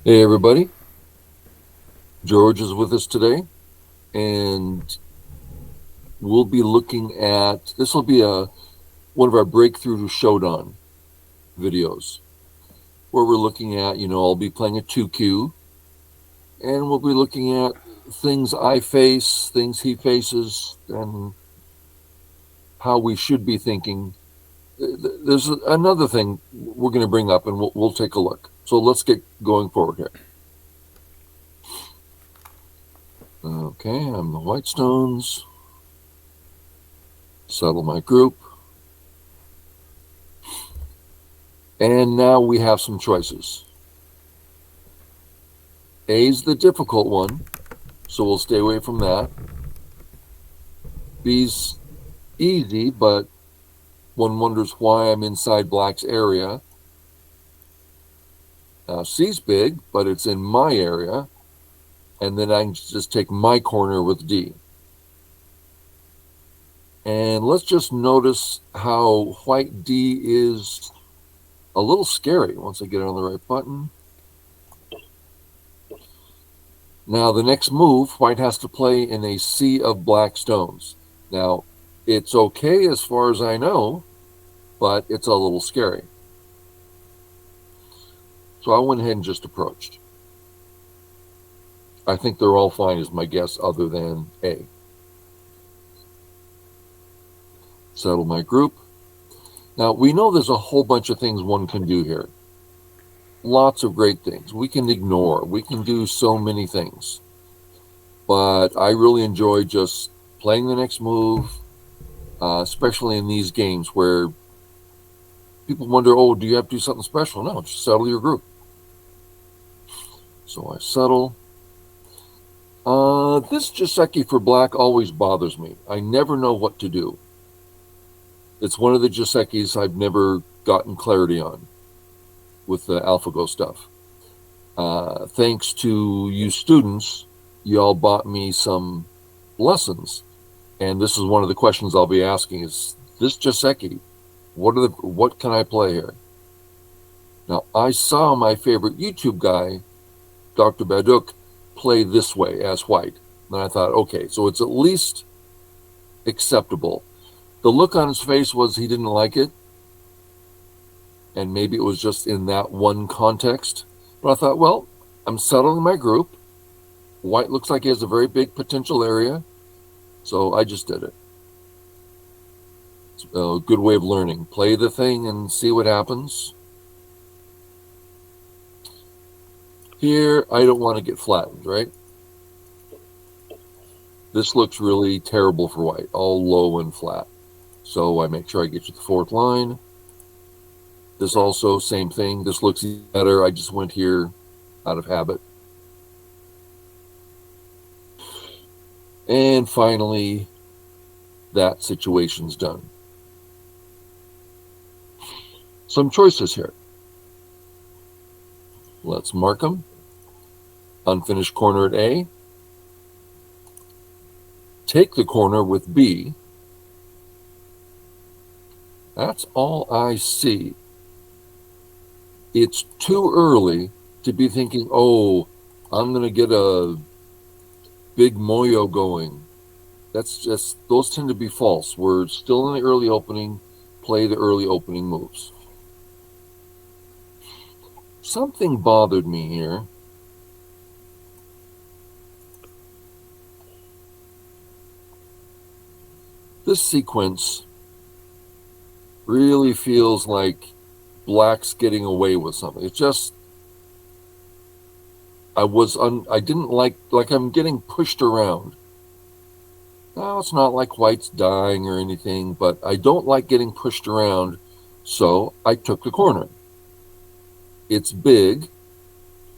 Hey everybody, George is with us today, and we'll be looking at this will be a one of our breakthrough Shodan videos where we're looking at, I'll be playing a 2Q and we'll be looking at things I face, things he faces, and how we should be thinking. There's another thing we're going to bring up and we'll take a look. So let's get going forward here. Okay, I'm the Whitestones. Settle my group. And now we have some choices. A's the difficult one, so we'll stay away from that. B's easy, but one wonders why I'm inside Black's area. C's big, but it's in my area. And then I can just take my corner with D. And let's just notice how white D is a little scary once I get it on the right button. Now the next move, white has to play in a sea of black stones. Now, it's okay as far as I know, but it's a little scary. So I went ahead and just approached. I think they're all fine is my guess, other than A. Settle my group. Now, we know there's a whole bunch of things one can do here. Lots of great things. We can ignore. We can do so many things. But I really enjoy just playing the next move, especially in these games where people wonder, oh, do you have to do something special? No, just settle your group. So I settle. This Joseki for black always bothers me. I never know what to do. It's one of the Josekis I've never gotten clarity on with the AlphaGo stuff. Thanks to you students, y'all bought me some lessons. And this is one of the questions I'll be asking is, this Joseki, what can I play here? Now, I saw my favorite YouTube guy, Dr. Baduk, play this way as white. And I thought, okay, so it's at least acceptable. The look on his face was he didn't like it. And maybe it was just in that one context. But I thought, well, I'm settling my group. White looks like he has a very big potential area. So I just did it. It's a good way of learning. Play the thing and see what happens. Here, I don't want to get flattened, right? This looks really terrible for white, all low and flat. So I make sure I get to the fourth line. This also, same thing. This looks better. I just went here out of habit. And finally, that situation's done. Some choices here. Let's mark them. Unfinished corner at A. Take the corner with B. That's all I see. It's too early to be thinking, oh, I'm going to get a big moyo going. That's just, those tend to be false. We're still in the early opening. Play the early opening moves. Something bothered me here. This sequence really feels like black's getting away with something. It's just, I didn't like I'm getting pushed around. Now, it's not like white's dying or anything, but I don't like getting pushed around, so I took the corner. It's big.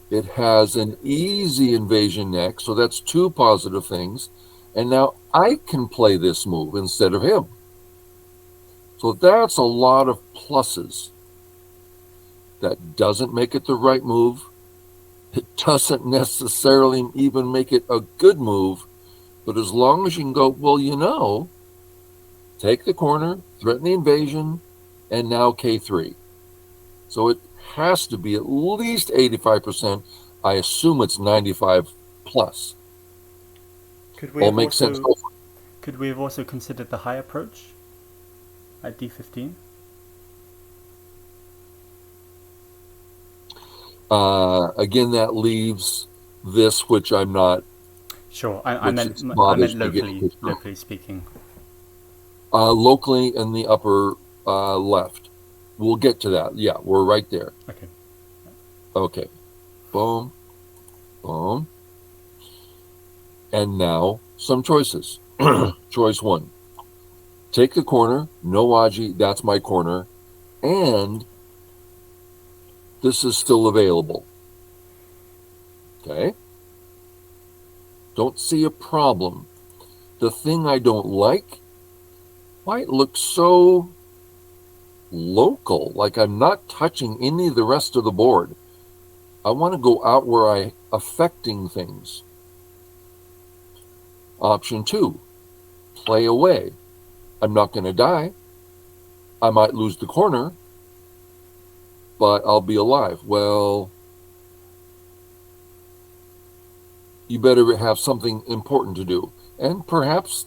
It has an easy invasion next, so that's two positive things. And now I can play this move instead of him. So that's a lot of pluses. That doesn't make it the right move. It doesn't necessarily even make it a good move. But as long as you can go, well, take the corner, threaten the invasion, and now K3. So it has to be at least 85%. I assume it's 95 plus. Could we All have makes sense. also could we have also considered the high approach at d15? Again, that leaves this, which I'm not, Sure, I which meant I bothers meant me getting pushed through. locally speaking. Locally in the upper left. We'll get to that. Yeah, we're right there. Okay. Okay. Boom. Boom. And now some choices. Choice 1. Take the corner. No Aji. That's my corner. And this is still available. Okay. Don't see a problem. The thing I don't like, why it looks so local, like I'm not touching any of the rest of the board. I want to go out where I'm affecting things. Option 2, play away. I'm not going to die. I might lose the corner, but I'll be alive. Well, you better have something important to do. And perhaps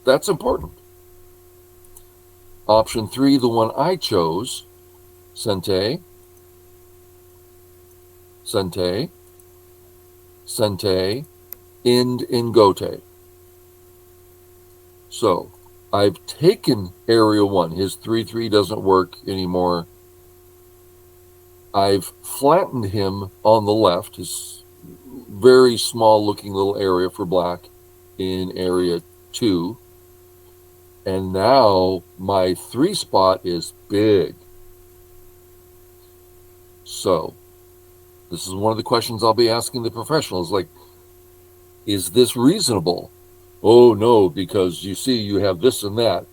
that's important. Option 3, the one I chose, Sente, Sente, Sente, Ind Ingote. So I've taken area 1. His 3-3 doesn't work anymore. I've flattened him on the left, his very small looking little area for black in area 2. And now my 3 spot is big. So this is one of the questions I'll be asking the professionals, like, is this reasonable? Oh, no, because you see, you have this and that.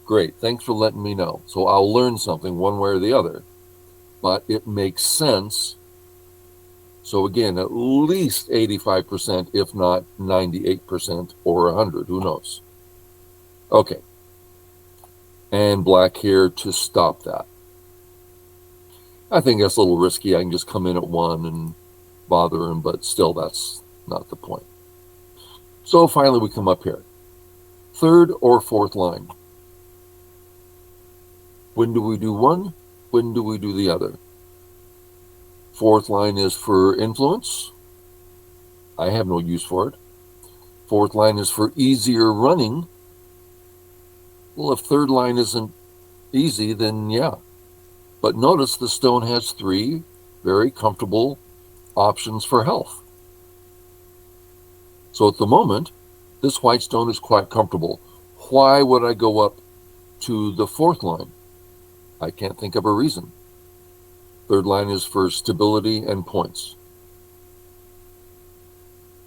Great, thanks for letting me know. So I'll learn something one way or the other. But it makes sense. So again, at least 85%, if not 98% or 100, who knows? Okay. And black here to stop that. I think that's a little risky. I can just come in at 1 and bother him, but still, that's not the point. So finally, we come up here. 3rd or 4th line. When do we do one? When do we do the other? 4th line is for influence. I have no use for it. 4th line is for easier running. Well, if 3rd line isn't easy, then yeah. But notice the stone has 3 very comfortable options for health. So at the moment, this white stone is quite comfortable. Why would I go up to the 4th line? I can't think of a reason. 3rd line is for stability and points.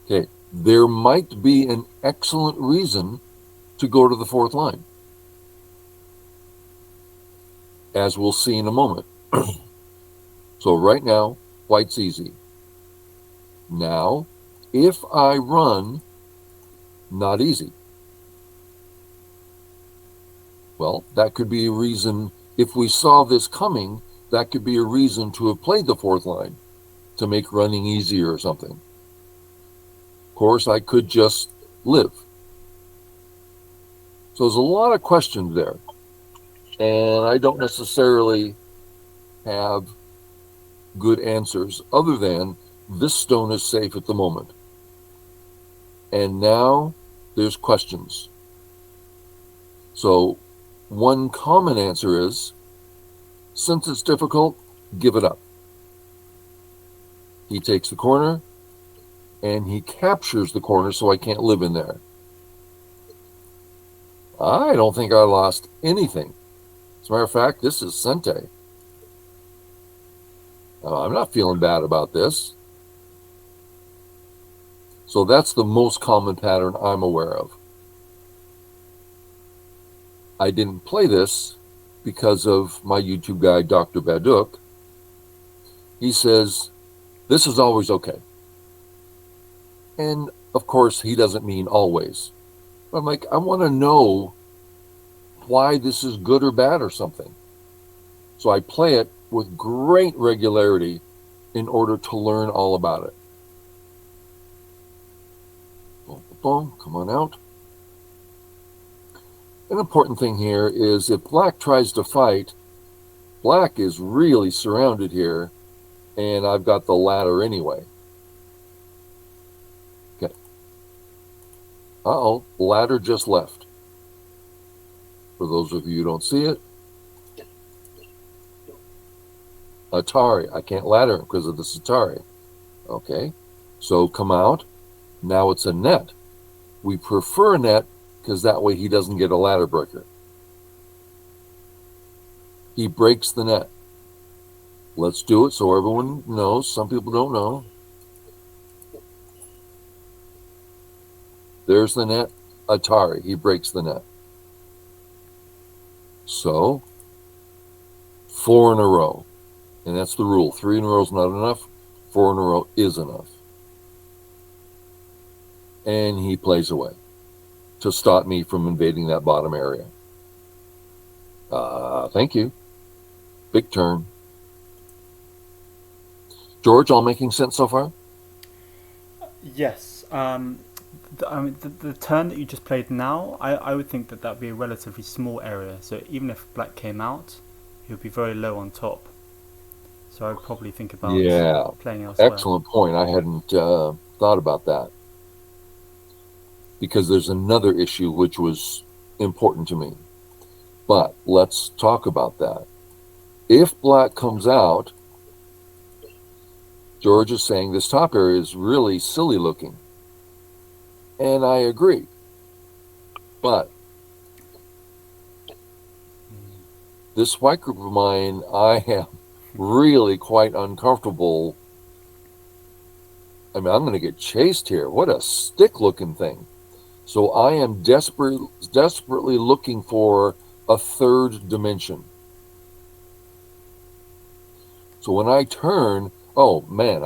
Okay, there might be an excellent reason to go to the 4th line, as we'll see in a moment. So right now, white's easy. Now, if I run, not easy. Well, that could be a reason. If we saw this coming, that could be a reason to have played the 4th line, to make running easier or something. Of course, I could just live. So there's a lot of questions there. And I don't necessarily have good answers, other than this stone is safe at the moment. And now there's questions. So one common answer is, since it's difficult, give it up. He takes the corner, and he captures the corner so I can't live in there. I don't think I lost anything. As a matter of fact, this is Sente. I'm not feeling bad about this. So that's the most common pattern I'm aware of. I didn't play this because of my YouTube guy, Dr. Baduk. He says, this is always okay. And of course, he doesn't mean always. But I'm like, I want to know why this is good or bad or something. So I play it with great regularity in order to learn all about it. pawn, come on out. An important thing here is if black tries to fight, black is really surrounded here, and I've got the ladder anyway. Okay. Uh-oh, ladder just left. For those of you who don't see it, Atari. I can't ladder because of this Atari. Okay, so come out. Now it's a net. We prefer a net because that way he doesn't get a ladder breaker. He breaks the net. Let's do it so everyone knows. Some people don't know. There's the net. Atari. He breaks the net. So, 4 in a row. And that's the rule. 3 in a row is not enough. 4 in a row is enough. And he plays away to stop me from invading that bottom area. Thank you. Big turn. George, all making sense so far? Yes. The turn that you just played now, I would think that would be a relatively small area. So even if black came out, he would be very low on top. So I would probably think about playing elsewhere. Excellent point. I hadn't thought about that. Because there's another issue which was important to me. But let's talk about that. If black comes out, George is saying this top area is really silly looking. And I agree. But this white group of mine, I am really quite uncomfortable. I mean, I'm going to get chased here. What a stick-looking thing. So I am desperately looking for a third dimension. So when I turn, oh man,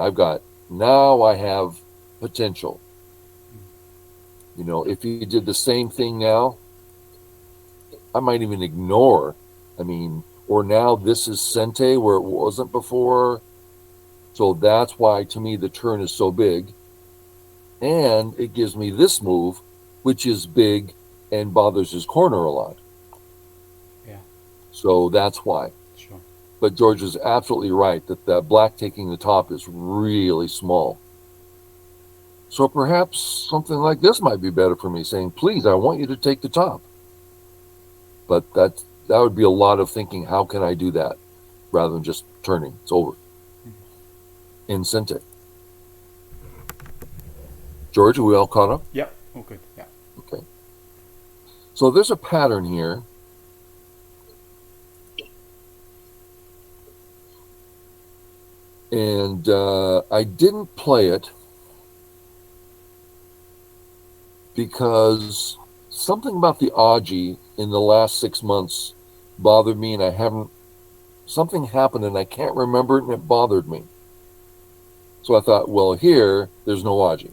now I have potential. You know, if he did the same thing now, I might even ignore. I mean, or now this is Sente where it wasn't before. So that's why, to me, the turn is so big. And it gives me this move, which is big and bothers his corner a lot. Yeah. So that's why. Sure. But George is absolutely right that the black taking the top is really small. So perhaps something like this might be better for me, saying, please, I want you to take the top. But that would be a lot of thinking, how can I do that? Rather than just turning. It's over. Mm-hmm. In Sente. George, are we all caught up? Yep, all good, yeah. Okay. So there's a pattern here. And I didn't play it because something about the Aji in the last 6 months bothered me, and something happened and I can't remember it, and it bothered me. So I thought, well, here, there's no Aji.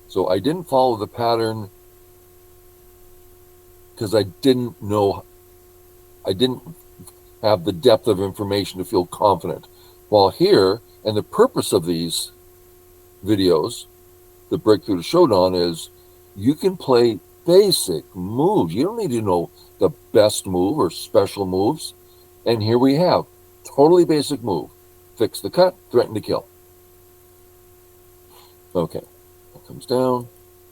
So I didn't follow the pattern because I didn't have the depth of information to feel confident. While here, and the purpose of these videos, the Breakthrough to Shodan, is you can play basic moves. You don't need to know the best move or special moves. And here we have totally basic move. Fix the cut, threaten to kill. Okay, that comes down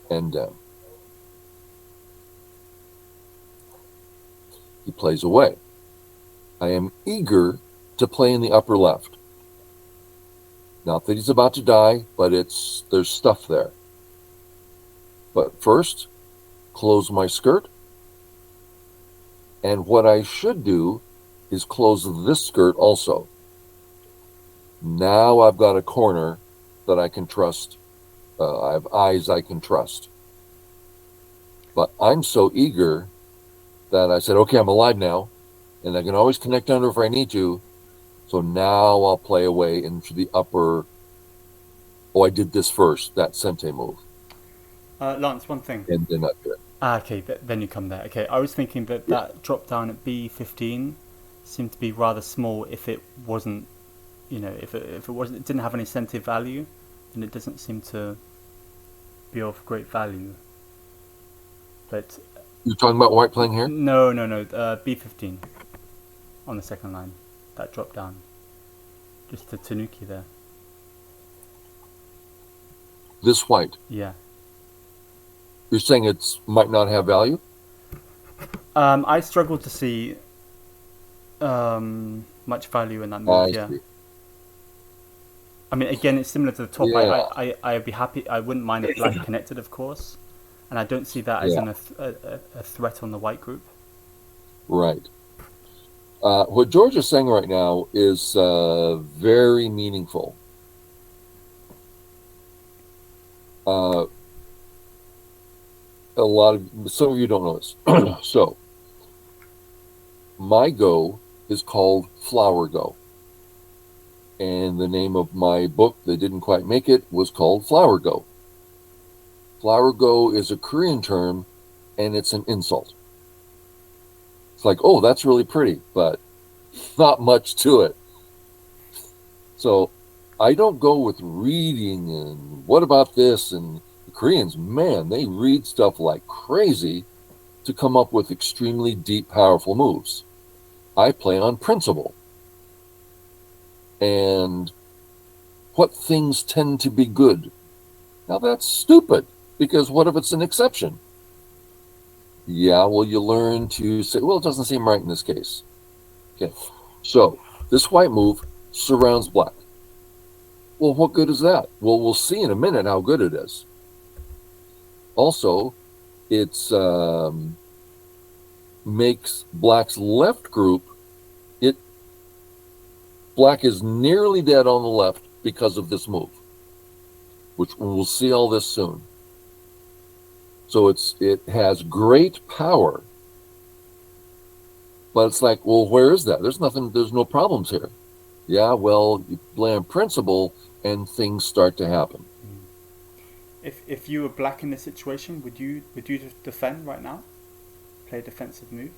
and down. He plays away. I am eager to play in the upper left. Not that he's about to die, but there's stuff there. But first, close my skirt. And what I should do is close this skirt also. Now I've got a corner that I can trust. I have eyes I can trust. But I'm so eager that I said, okay, I'm alive now, and I can always connect under if I need to. So now I'll play away into the upper. Oh, I did this first, that Sente move. Lance, one thing. And then up here. Okay, then you come there. Okay, I was thinking that drop down at B15 seemed to be rather small if it wasn't, if it didn't have any Sente value, then it doesn't seem to be of great value. But You're talking about white playing here? no, no, no. B15 on the second line. That drop down. Just the Tanuki there. This white. Yeah. You're saying it's might not have value? I struggle to see much value in that move. I Yeah. see. I mean, again, it's similar to the top. Yeah. I'd be happy. I wouldn't mind if black connected, of course, and I don't see that as Yeah. a threat on the white group. Right. What George is saying right now is very meaningful. Some of you don't know this. So, my go is called Flower Go. And the name of my book that didn't quite make it was called Flower Go. Flower Go is a Korean term, and it's an insult. It's like, oh, that's really pretty, but not much to it. So I don't go with reading and what about this? And the Koreans, man, they read stuff like crazy to come up with extremely deep, powerful moves. I play on principle. And what things tend to be good? Now that's stupid, because what if it's an exception? Yeah, well, you learn to say, well, it doesn't seem right in this case. Okay, so this white move surrounds black. Well, what good is that? Well, we'll see in a minute how good it is. Also, it's makes black's left group, black is nearly dead on the left because of this move, which we'll see all this soon. So it has great power, but it's like, well, where is that? There's no problems here. Yeah, well, you play on principle and things start to happen. If you were black in this situation, would you just defend right now? Play a defensive move?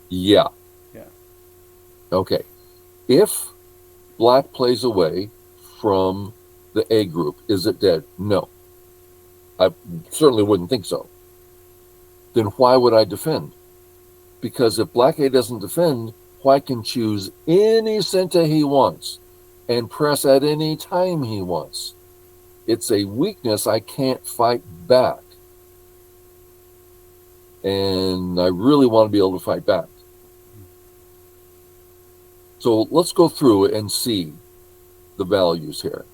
Yeah. Yeah. Okay. If black plays away from the A group, is it dead? No. I certainly wouldn't think so. Then why would I defend? Because if black A doesn't defend, white can choose any center he wants and press at any time he wants. It's a weakness I can't fight back. And I really want to be able to fight back. So let's go through and see the values here.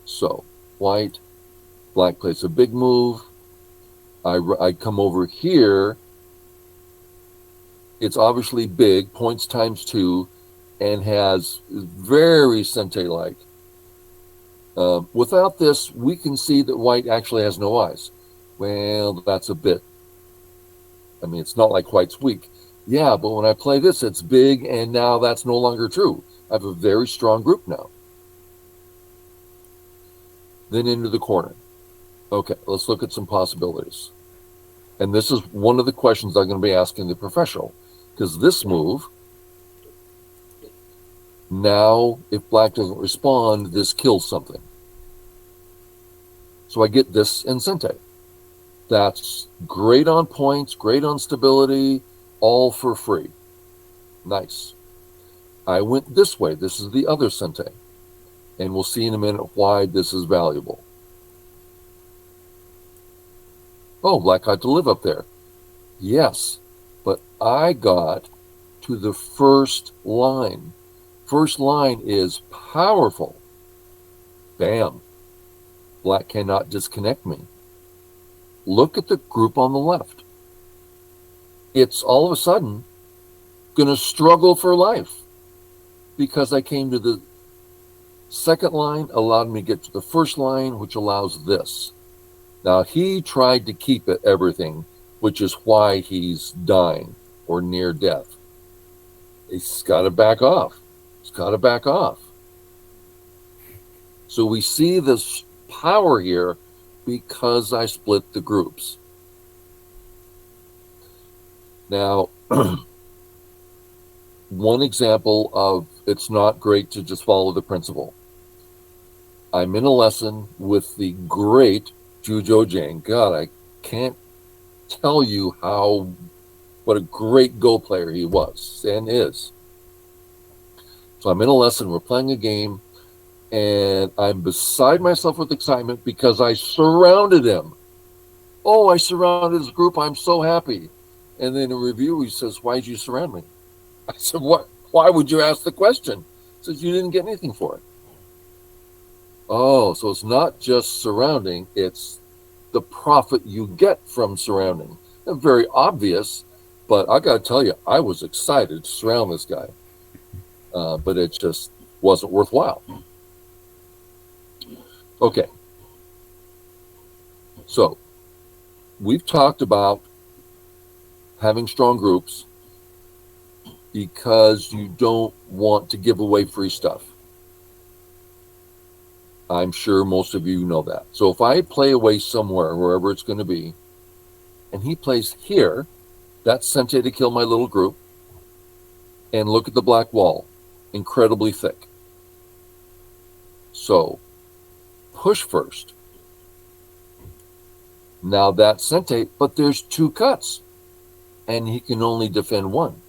So white, black plays a big move. I come over here. It's obviously big, points times 2, and has very sente-like. Without this, we can see that white actually has no eyes. Well, that's a bit. I mean, it's not like white's weak. Yeah, but when I play this, it's big, and now that's no longer true. I have a very strong group now. Then into the corner. Okay, let's look at some possibilities. And this is one of the questions I'm going to be asking the professional, because this move, now if black doesn't respond, this kills something. So I get this in Sente. That's great on points, great on stability, all for free. Nice. I went this way. This is the other Sente. And we'll see in a minute why this is valuable. Oh, black got to live up there. Yes, but I got to the first line. First line is powerful. Bam. Black cannot disconnect me. Look at the group on the left. It's all of a sudden going to struggle for life because I came to the second line, allowed me to get to the first line, which allows this. Now, he tried to keep it everything, which is why he's dying or near death. He's got to back off. He's got to back off. So we see this power here because I split the groups. Now, one example of it's not great to just follow the principle. I'm in a lesson with the great Jujo Jang. God, I can't tell you what a great Go player he was and is. So I'm in a lesson, we're playing a game, and I'm beside myself with excitement because I surrounded him. Oh, I surrounded his group. I'm so happy. And then in review, he says, "Why did you surround me?" I said, "What? Why would you ask the question?" He says, "You didn't get anything for it." Oh, so it's not just surrounding, it's the profit you get from surrounding. And very obvious, but I got to tell you, I was excited to surround this guy. But it just wasn't worthwhile. Okay. So we've talked about having strong groups because you don't want to give away free stuff. I'm sure most of you know that. So if I play away somewhere, wherever it's going to be, and he plays here, that's Sente to kill my little group. And look at the black wall, incredibly thick. So push first. Now that's Sente, but there's 2 cuts, and he can only defend 1.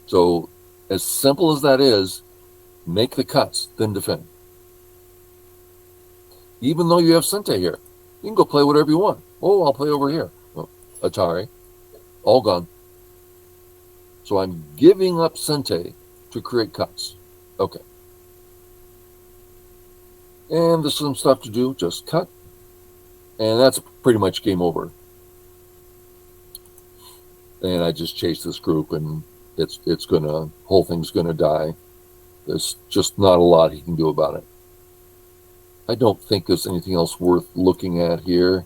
So as simple as that is, make the cuts, then defend. Even though you have Sente here, you can go play whatever you want. Oh, I'll play over here. Oh, Atari, all gone. So I'm giving up Sente to create cuts. Okay. And there's some stuff to do, just cut. And that's pretty much game over. And I just chase this group, and whole thing's gonna die. There's just not a lot he can do about it. I don't think there's anything else worth looking at here.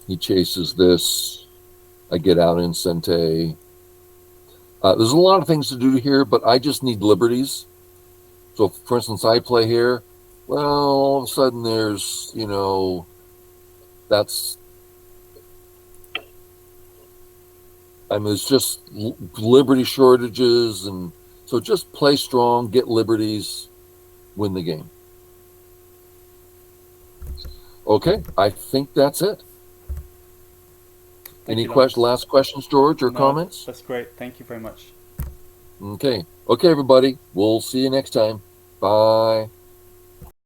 He chases this. I get out in Sente. There's a lot of things to do here, but I just need liberties. So, for instance, I play here. Well, all of a sudden there's, it's just liberty shortages, and so just play strong, get liberties, win the game. Okay, I think that's it. Any last questions, George, or comments? That's great. Thank you very much. Okay, everybody. We'll see you next time. Bye.